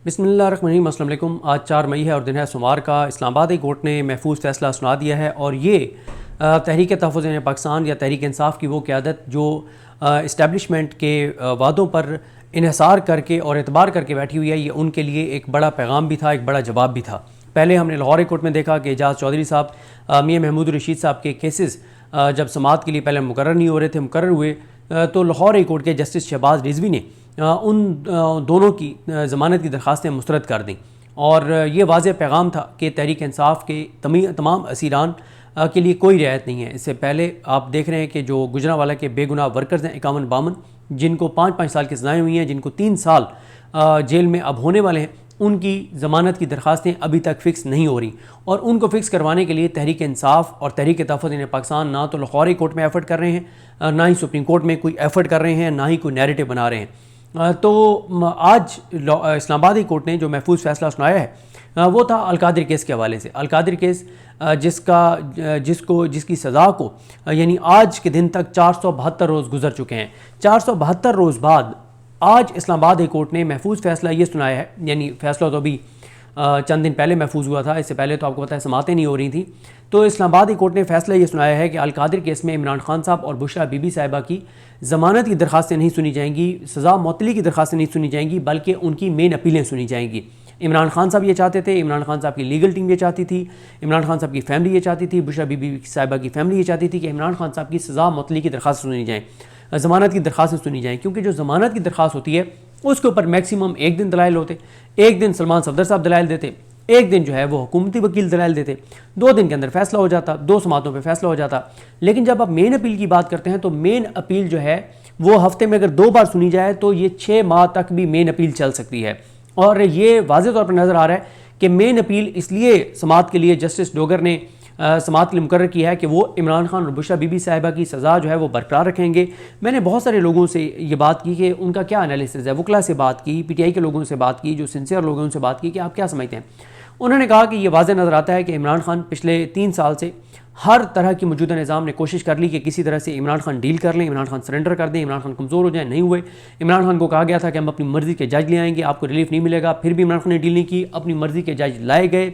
बिस्मिल्लाहिर्रहमानिर्रहीम। अस्सलाम वालेकुम। आज 4 मई है और दिन है सोमवार का। इस्लामाबाद कोर्ट ने महफूज फ़ैसला सुना दिया है और ये तहरीक तहफ़्फ़ुज़ पाकिस्तान या तहरीक इंसाफ की वो क़यादत जो इस्टेब्लिशमेंट के वादों पर इन्हिसार करके और एतबार करके बैठी हुई है, ये उनके लिए एक बड़ा पैगाम भी था, एक बड़ा जवाब भी था। पहले हमने लाहौर कोर्ट में देखा कि एजाज़ चौधरी साहब, मियां महमूद रशीद साहब के केसेस जब समाअत के लिए पहले मुकर्रर नहीं हो रहे थे, मुकर्रर हुए तो लाहौर कोर्ट के जस्टिस शहबाज रिजवी ने उन दोनों की ज़मानत की दरख्वास्तें मुस्तरद कर दी और ये वाज़ेह पैगाम था कि तहरीक इंसाफ के तमाम असीरान के लिए कोई रियायत नहीं है। इससे पहले आप देख रहे हैं कि जो गुजरांवाला के बेगुनाह वर्कर्स हैं 51-52, जिनको 5-5 साल की सज़ाएँ हुई हैं, जिनको 3 साल जेल में अब होने वाले हैं, उनकी ज़मानत की दरख्वास्तें अभी तक फ़िक्स नहीं हो रही और उनको फ़िक्स करवाने के लिए तहरीक इंसाफ और तहरीक तहफ़्फ़ुज़ पाकिस्तान ना तो लाहौर कोर्ट में एफ़र्ट कर रहे हैं, ना ही सुप्रीम कोर्ट में कोई एफ़र्ट कर रहे हैं, ना ही कोई नैरेटिव बना रहे हैं। तो आज इस्लामाबाद कोर्ट ने जो महफूज फ़ैसला सुनाया है वो था अलकादिर केस के हवाले से। अलकादिर केस जिसकी सज़ा को यानी आज के दिन तक 472 रोज़ गुजर चुके हैं। 472 रोज़ बाद आज इस्लामाबाद कोर्ट ने महफूज फ़ैसला ये सुनाया है, यानी फ़ैसला तो अभी चंद दिन पहले महफूज हुआ था, इससे पहले तो आपको पता है समातें नहीं हो रही थी। तो इस्लामाबाद कोर्ट ने फ़ैसला ये सुनाया है कि अलकादिर केस में इमरान खान साहब और बुशरा बीबी साहिबा की ज़मानत की दरख्वास्तें नहीं सुनी जाएंगी, सज़ा मुअत्तली की दरख्वास्तें नहीं सुनी जाएंगी, बल्कि उनकी मेन अपीलें सुनी जाएंगी। इमरान खान साहब ये चाहते थे, इमरान खान साहब की लीगल टीम ये चाहती थी, इमरान खान साहब की फैमिली ये चाहती थी, बुशरा बीबी साहिबा की फैमिली ये चाहती थी कि इमरान खान साहब की सज़ा मुअत्तली की दरख्वास्त सुनी जाए, ज़मानत की दरख्वास्तें सुनी जाएँ। क्योंकि जो ज़मानत की दरख्वास्त होती है उसके ऊपर मैक्सिमम 1 दिन दलाइल होते, 1 दिन सलमान सफदर साहब दलाइल देते, 1 दिन जो है वो हुकूमती वकील दलाइल देते, 2 दिन के अंदर फैसला हो जाता, 2 समातों पे फैसला हो जाता। लेकिन जब आप मेन अपील की बात करते हैं तो मेन अपील जो है वो हफ्ते में अगर 2 बार सुनी जाए तो ये 6 माह तक भी मेन अपील चल सकती है। और ये वाज़ेह तौर पर नज़र आ रहा है कि मेन अपील इसलिए समाअत के लिए जस्टिस डोगर ने समाअत के लिए मुकर्रर किया है कि वो इमरान खान और बुशरा बीबी साहिबा की सज़ा जो है वो बरकरार रखेंगे। मैंने बहुत सारे लोगों से ये बात की कि उनका क्या एनालिसिस है, वकला से बात की, PTI के लोगों से बात की, जो सिंसियर लोगों से बात की कि आप क्या समझते हैं। उन्होंने कहा कि ये वाज़ेह नज़र आता है कि इमरान खान पिछले 3 साल से हर तरह की मौजूदा निज़ाम ने कोशिश कर ली कि किसी तरह से इमरान खान डील कर लें, इमरान खान सरेंडर कर दें, इमरान खान कमज़ोर हो जाए, नहीं हुए। इमरान खान को कहा गया था कि हम अपनी मर्ज़ी के जज ले आएंगे, आपको रिलीफ नहीं मिलेगा, फिर भी इमरान खान ने डील नहीं की, अपनी मर्ज़ी के जज लाए गए,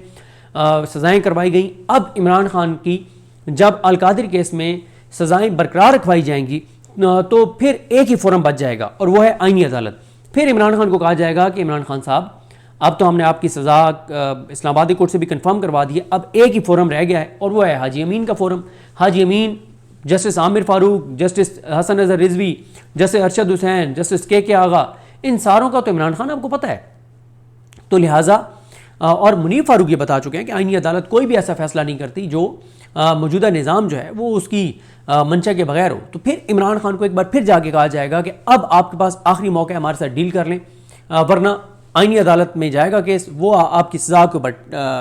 सज़ाएँ करवाई गई। अब इमरान खान की जब अलकादिर केस में सज़ाएँ बरकरार रखवाई जाएंगी तो फिर एक ही फोरम बच जाएगा और वो है आईनी अदालत। फिर इमरान खान को कहा जाएगा कि इमरान खान साहब, अब तो हमने आपकी सज़ा इस्लामाबाद कोर्ट से भी कंफर्म करवा दी है, अब एक ही फोरम रह गया है और वो है हाजी अमीन का forum. Haji Amin, justice Aamir Farooq, justice Hasan Azhar Rizvi, justice Arshad Hussain, justice K Agha, इन सारों का तो इमरान खान आपको पता है। तो लिहाजा और मुनीर फारूक ये बता चुके हैं कि आईनी अदालत कोई भी ऐसा फैसला नहीं करती जो मौजूदा निज़ाम जो है वो उसकी मंशा के बगैर हो। तो फिर इमरान खान को एक बार फिर जाके कहा जाएगा कि अब आपके पास आखिरी मौका है, हमारे साथ डील कर लें, वरना आईनी अदालत में जाएगा केस, वो आपकी सज़ा के ऊपर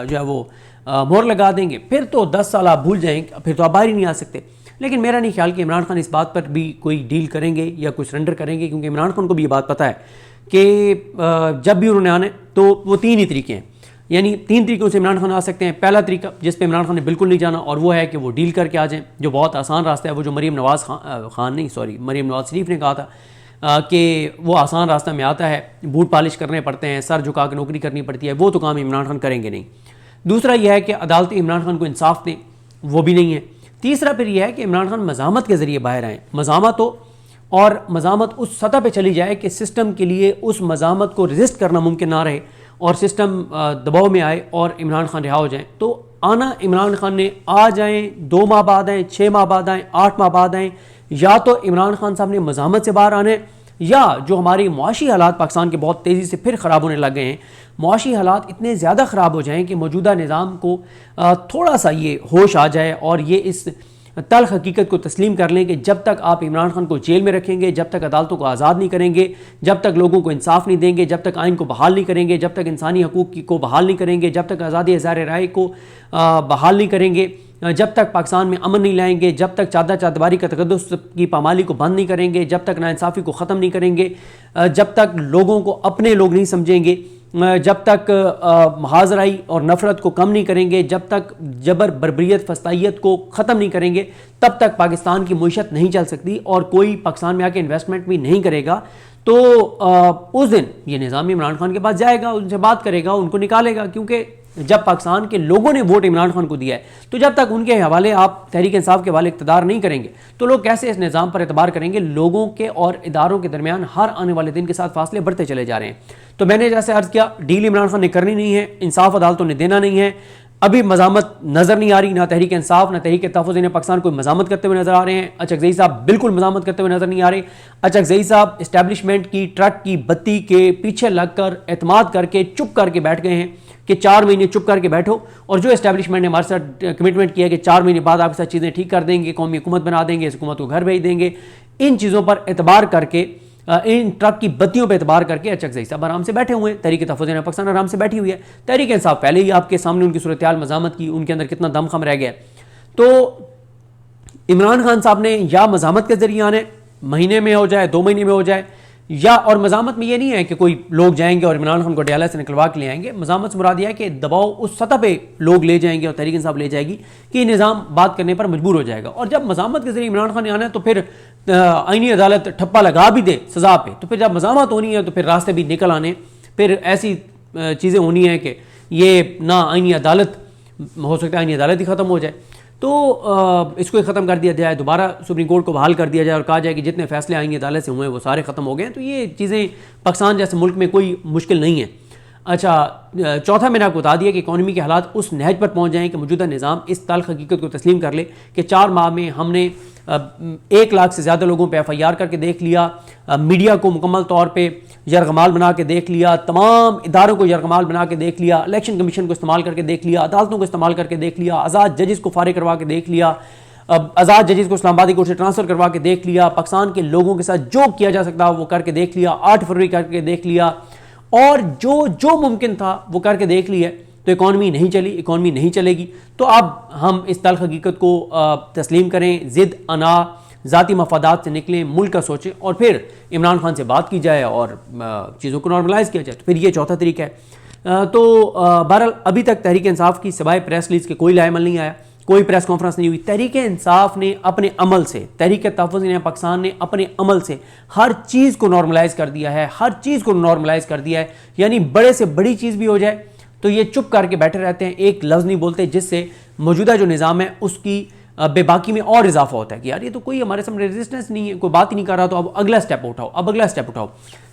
जो है वो मोहर लगा देंगे। फिर तो 10 साल आप भूल जाएंगे, फिर तो आप बाहर ही नहीं आ सकते। लेकिन मेरा नहीं ख्याल कि इमरान खान इस बात पर भी कोई डील करेंगे या कोई सरेंडर करेंगे, क्योंकि इमरान खान को भी ये बात पता है कि जब भी उन्होंने आने तो वो 3 ही तरीके हैं, यानी 3 तरीक़ों से इमरान खान आ सकते हैं। पहला तरीका जिस पे इमरान खान ने बिल्कुल नहीं जाना और वो है कि वो डील करके आ जाएं, जो बहुत आसान रास्ता है, वो जो मरीम नवाज़ शरीफ ने कहा था कि वो आसान रास्ता में आता है, बूट पॉलिश करने पड़ते हैं, सर झुका के नौकरी करनी पड़ती है, वो तो काम इमरान खान करेंगे नहीं। दूसरा यह है कि अदालतें इमरान खान को इंसाफ दें, वो भी नहीं है। तीसरा फिर यह है कि इमरान खान मज़ामत के ज़रिए बाहर आएँ, मज़ामत हो और मज़ामत उस सतह पर चली जाए कि सिस्टम के लिए उस मज़ामत को रजिस्ट करना मुमकिन ना रहे और सिस्टम दबाव में आए और इमरान खान रिहा हो जाएं। तो आना इमरान खान ने आ जाएं, 2 माह बाद आएँ, 6 माह बाद आएँ, 8 माह बाद आएँ, या तो इमरान खान साहब ने मज़ामत से बाहर आने, या जो हमारी मुआशी हालात पाकिस्तान के बहुत तेज़ी से फिर ख़राब होने लग गए हैं, मुआशी हालात इतने ज़्यादा ख़राब हो जाएं कि मौजूदा निज़ाम को थोड़ा सा ये होश आ जाए और ये इस तल्ख हकीकत को तस्लीम कर लें कि जब तक आप इमरान खान को जेल में रखेंगे, जब तक अदालतों को आज़ाद नहीं करेंगे, जब तक लोगों को इंसाफ नहीं देंगे, जब तक आइन को बहाल नहीं करेंगे, जब तक इंसानी हकूक़ को बहाल नहीं करेंगे, जब तक आज़ादी इज़हार राय को बहाल नहीं करेंगे, जब तक पाकिस्तान में अमन नहीं लाएंगे, जब तक चादरबारी का तकद्दुस की पामाली को बंद नहीं करेंगे, जब तक नाइंसाफ़ी को ख़त्म नहीं करेंगे, जब तक लोगों को अपने लोग नहीं समझेंगे, जब तक महाजराई और नफ़रत को कम नहीं करेंगे, जब तक जबर बर्बरियत फस्तायत को ख़त्म नहीं करेंगे, तब तक पाकिस्तान की मईशत नहीं चल सकती और कोई पाकिस्तान में आके इन्वेस्टमेंट भी नहीं करेगा। तो उस दिन ये निज़ाम इमरान खान के पास जाएगा, उनसे बात करेगा, उनको निकालेगा, क्योंकि जब पाकिस्तान के लोगों ने वोट इमरान खान को दिया है तो जब तक उनके हवाले आप तहरीक इंसाफ के हवाले इक़्तिदार नहीं करेंगे तो लोग कैसे इस निज़ाम पर एतबार करेंगे। लोगों के और इदारों के दरमियान हर आने वाले दिन के साथ फासले बढ़ते चले जा रहे हैं। तो मैंने जैसे अर्ज़ किया, डील इमरान खान ने करनी नहीं है, इंसाफ अदालतों ने देना नहीं है। अभी मजामत नजर नहीं आ रही, ना तहरीक इंसाफ ना तहरीक तहफ़्फ़ुज़ ने पाकिस्तान कोई मजामत करते हुए नजर आ रहे हैं। अचकज़ई साहब बिल्कुल मजामत करते हुए नजर नहीं आ रहे। अचकज़ई साहब इस्टेब्लिशमेंट की ट्रक की बत्ती के पीछे लगकर एतमाद करके चुप करके बैठ गए हैं कि 4 महीने चुप करके बैठो, और जो इस्टेब्लिशमेंट ने हमारे साथ कमिटमेंट किया कि 4 महीने बाद आपके साथ चीज़ें ठीक कर देंगे, कौमी हुकूमत बना देंगे, इस हुकूमत को घर भेज देंगे, इन चीज़ों पर एतबार करके, इन ट्रक की बत्तियों पर एतबार करके अचकज़ई साहब आराम से बैठे हुए हैं। तहरीक तहफ़्फ़ुज़ पाकिस्तान आराम से बैठी हुई है। तहरीक इंसाफ पहले ही आपके सामने उनकी सूरत हाल मज़ामत की, उनके अंदर कितना दमखम रह गया। तो इमरान खान साहब ने या मज़ामत के जरिए आने, महीने में हो जाए, 2 महीने में हो जाए, या और मज़ामत में ये नहीं है कि कोई लोग जाएंगे और इमरान खान को डयाला से निकलवा के ले आएंगे। मज़ामत से मुराद यह है कि दबाव उस सतह पे लोग ले जाएंगे और तहरीक इंसाफ ले जाएगी कि निज़ाम बात करने पर मजबूर हो जाएगा। और जब मज़ामत के जरिए इमरान खान ने आना है तो फिर आईनी अदालत ठप्पा लगा भी दे सज़ा पे, तो फिर जब मज़ामत होनी है तो फिर रास्ते भी निकल आने, फिर ऐसी चीज़ें होनी है कि ये ना आईनी अदालत, हो सकता है आईनी अदालत ही ख़त्म हो जाए, तो इसको ख़त्म कर दिया जाए, दोबारा सुप्रीम कोर्ट को बहाल कर दिया जाए और कहा जाए कि जितने फैसले आईनी अदालत से हुए वो सारे ख़त्म हो गए। तो ये चीज़ें पाकिस्तान जैसे मुल्क में कोई मुश्किल नहीं है। अच्छा, चौथा मैंने आपको बता दिया कि इकॉनमी के हालात उस नहज पर पहुंच जाएं कि मौजूदा निज़ाम इस तल्ख़ हकीकत को तस्लीम कर ले कि 4 माह में हमने 1 लाख से ज़्यादा लोगों पे FIR करके देख लिया, मीडिया को मुकम्मल तौर पे यरगमाल बना के देख लिया, तमाम इदारों को यरगमाल बना के देख लिया, इलेक्शन कमीशन को इस्तेमाल करके देख लिया, अदालतों को इस्तेमाल करके देख लिया, आज़ाद जजेस को फारिग करवा के देख लिया, आज़ाद जजेस को इस्लामाबादी कोर्ट से ट्रांसफ़र करवा के देख लिया, पाकिस्तान के लोगों के साथ जो किया जा सकता वो करके देख लिया, 8 फरवरी करके देख लिया, और जो जो मुमकिन था वो करके देख लिया। तो इकॉनमी नहीं चली, इकॉनमी नहीं चलेगी। तो अब हम इस तल्ख़ हकीकत को तस्लीम करें, ज़िद अना ज़ाती मफादात से निकलें, मुल्क का सोचें और फिर इमरान खान से बात की जाए और चीज़ों को नॉर्मलाइज़ किया जाए। तो फिर ये चौथा तरीका है। तो बहरहाल अभी तक तहरीक इंसाफ की सिवाय प्रेस रिलीज़ के कोई लाएमल नहीं आया, कोई प्रेस कॉन्फ्रेंस नहीं हुई। तहरीक इंसाफ ने अपने अमल से, तहरीक तहफ़्फ़ुज़ पाकिस्तान ने अपने अमल से हर चीज़ को नॉर्मलाइज़ कर दिया है, हर चीज़ को नॉर्मलाइज़ कर दिया है। यानी बड़े से बड़ी चीज़ भी हो जाए तो ये चुप करके बैठे रहते हैं, एक लफ्ज़ नहीं बोलते, जिससे मौजूदा जो निज़ाम है उसकी बेबाकी में और इजाफा होता है कि यार ये तो कोई हमारे सामने रेजिस्टेंस नहीं है, कोई बात ही नहीं कर रहा, तो अब अगला स्टेप उठाओ, अब अगला स्टेप उठाओ।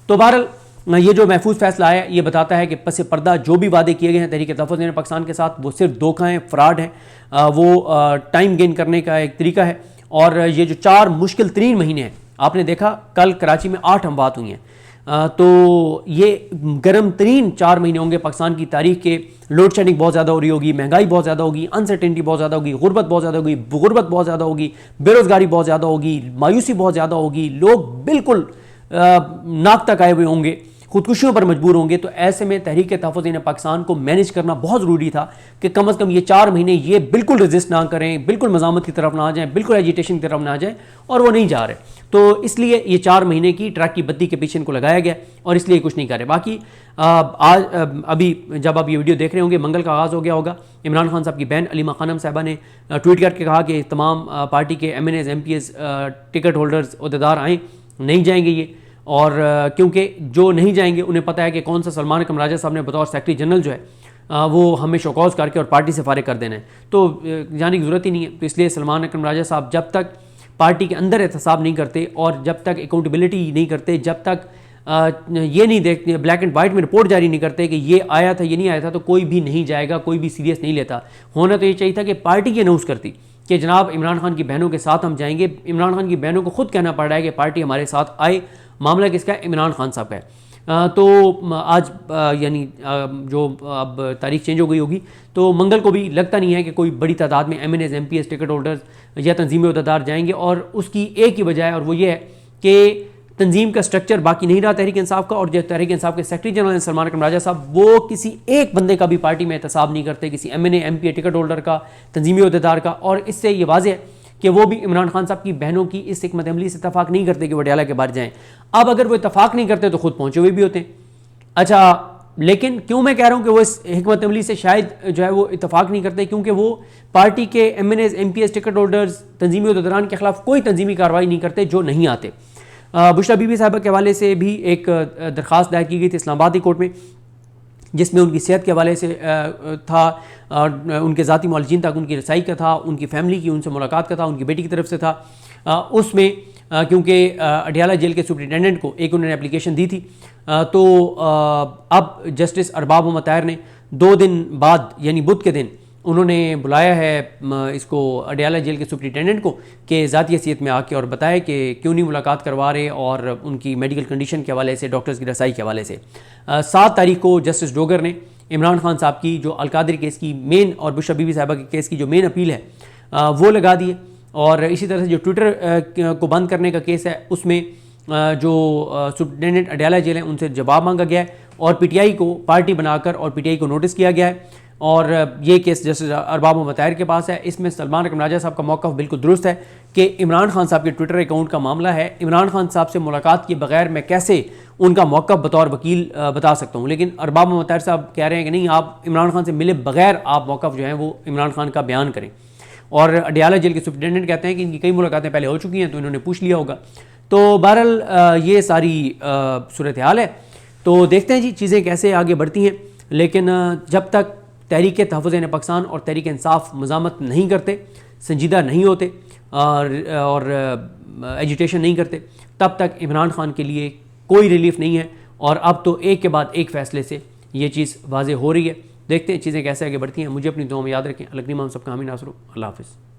तो बहरहाल ये जो महफूज फैसला आया ये बताता है कि पस पर्दा जो भी वादे किए गए हैं तहरीक तहफ़्फ़ुज़ पाकिस्तान के साथ वो सिर्फ धोखा है, फ्रॉड है, वो टाइम गेन करने का एक तरीका है। और ये जो 4 मुश्किल तरीन महीने हैं, आपने देखा कल कराची में 8 अमवात हुई हैं, तो ये गर्म तरीन 4 महीने होंगे पाकिस्तान की तारीख के। लोड शेडिंग बहुत ज़्यादा हो रही होगी, महंगाई बहुत ज़्यादा होगी, अनसर्टेनिटी बहुत ज़्यादा होगी, गुर्बत बहुत ज़्यादा होगी, गुर्बत बहुत ज़्यादा होगी, बेरोज़गारी बहुत ज़्यादा होगी, मायूसी बहुत ज़्यादा होगी, लोग बिल्कुल नाक तक आए हुए होंगे, खुदकुशियों पर मजबूर होंगे। तो ऐसे में तहरीक तहफ़्फ़ुज़ पाकिस्तान को मैनेज करना बहुत ज़रूरी था कि कम अज़ कम ये 4 महीने ये बिल्कुल रजिस्ट ना करें, बिल्कुल मज़ामत की तरफ ना आ जाएं, बिल्कुल एजिटेशन की तरफ ना आ जाएं, और वो नहीं जा रहे। तो इसलिए ये 4 महीने की ट्रक की बत्ती के पीछे इनको लगाया गया और इसलिए कुछ नहीं कर रहे। बाकी आज अभी जब आप ये वीडियो देख रहे होंगे मंगल का आगाज़ हो गया होगा। इमरान खान साहब की बहन अलीमा खानम साहिबा ने ट्वीट करके कहा कि तमाम पार्टी के MNAs MPs टिकट होल्डर्स अहदेदार आएँ, नहीं जाएंगे ये, और क्योंकि जो नहीं जाएंगे उन्हें पता है कि कौन सा सलमान अकरम राजा साहब ने बतौर सेक्रेटरी जनरल जो है वो हमें शोकॉज करके और पार्टी से फारिग कर देना है, तो जाने की ज़रूरत ही नहीं है। तो इसलिए सलमान अकरम राजा साहब जब तक पार्टी के अंदर एहतसाब नहीं करते और जब तक अकाउंटेबिलिटी नहीं करते, जब तक ये नहीं देखते, ब्लैक एंड वाइट में रिपोर्ट जारी नहीं करते कि ये आया था ये नहीं आया था, तो कोई भी नहीं जाएगा, कोई भी सीरियस नहीं लेता। होना तो ये चाहिए था कि पार्टी ये अनाउंस करती कि जनाब इमरान खान की बहनों के साथ हम जाएंगे। इमरान खान की बहनों को खुद कहना पड़ रहा है कि पार्टी हमारे साथ आए, मामला किसका है? इमरान खान साहब का है। तो आज यानी जो अब तारीख चेंज हो गई होगी, तो मंगल को भी लगता नहीं है कि कोई बड़ी तादाद में MNAs MPs टिकट होल्डर्स या तंजीमी अहदेदार जाएंगे, और उसकी एक ही वजह है और वो ये है कि तंजीम का स्ट्रक्चर बाकी नहीं रहा तहरीक इंसाफ का, और जो तहरीक इंसाफ के सेक्रेटरी जनरल सलमान अकरम राजा साहब वो किसी एक बंदे का भी पार्टी में एहतसाब नहीं करते, किसी MNA MP टिकट होल्डर का, तंजीमी अहदेदार का, और इससे ये वाज़ेह है कि वो भी इमरान खान साहब की बहनों की इस हिकमत अमली से इतफाक नहीं करते कि वो डयाला के बाहर जाएं। अब अगर वो इतफाक नहीं करते तो खुद पहुंचे हुए भी होते हैं। अच्छा, लेकिन क्यों मैं कह रहा हूं कि वो इस हिकमत अमली से शायद जो है वो इतफाक नहीं करते, क्योंकि वो पार्टी के MNAs MPs टिकट होल्डर्स तंजीमी अहदेदारान के खिलाफ कोई तंजीमी कार्रवाई नहीं करते जो नहीं आते। बुशरा बीबी साहिबा के हवाले से भी एक दरख्वास्त दायर की गई थी इस्लामाबाद कोर्ट में, जिसमें उनकी सेहत के हवाले से था, उनके ज़ाती मुआलजीन तक उनकी रसाई का था, उनकी फैमिली की उनसे मुलाकात का था, उनकी बेटी की तरफ से था। उसमें क्योंकि अडियाला जेल के सुपरिटेंडेंट को एक उन्होंने एप्लीकेशन दी थी, तो अब जस्टिस अरबाब मोहम्मद ताहिर ने 2 दिन बाद यानी बुध के दिन उन्होंने बुलाया है इसको अडियाला जेल के सुपरिटेंडेंट को कि ज़ाती हैसियत में आके और बताया कि क्यों नहीं मुलाकात करवा रहे और उनकी मेडिकल कंडीशन के हवाले से, डॉक्टर्स की रसाई के हवाले से। 7 तारीख को जस्टिस डोगर ने इमरान खान साहब की जो अलकादरी केस की मेन और बुशरा बीबी साहिबा के केस की जो मेन अपील है वो लगा दी है। और इसी तरह से जो ट्विटर को बंद करने का केस है उसमें जो सुपरिटेंडेंट अडियाला जेल है उनसे जवाब मांगा गया है और पीटीआई को पार्टी बनाकर और पीटीआई को नोटिस किया गया है। और ये केस जस्टिस अरबाब मोहम्मद ताहिर के पास है। इसमें सलमान रकम राजा साहब का मौक़िफ़ बिल्कुल दुरुस्त है कि इमरान खान साहब के ट्विटर अकाउंट का मामला है, इमरान खान साहब से मुलाकात किए बगैर मैं कैसे उनका मौक़िफ़ बतौर वकील बता सकता हूँ। लेकिन अरबाब मोहम्मद ताहिर साहब कह रहे हैं कि नहीं, आप इमरान खान से मिले बगैर आप मौक़िफ़ जो है वो इमरान खान का बयान करें। और अडियाला जेल के सुपरिटेंडेंट कहते हैं कि इनकी कई मुलाकातें पहले हो चुकी हैं तो इन्होंने पूछ लिया होगा। तो बहरहाल ये सारी सूरत हाल है। तो देखते हैं जी चीज़ें कैसे आगे बढ़ती हैं। लेकिन जब तक तहरीक तहफ़्फ़ुज़ पाकिस्तान और तहरीक इंसाफ मज़ामत नहीं करते, संजीदा नहीं होते और एजिटेशन नहीं करते, तब तक इमरान खान के लिए कोई रिलीफ नहीं है। और अब तो एक के बाद एक फ़ैसले से ये चीज़ वाज़ेह हो रही है। देखते हैं चीज़ें कैसे आगे बढ़ती हैं। मुझे अपनी दुआ में याद रखें। अलग हम सबका हामी नासरो। अल्लाह हाफ़िज़।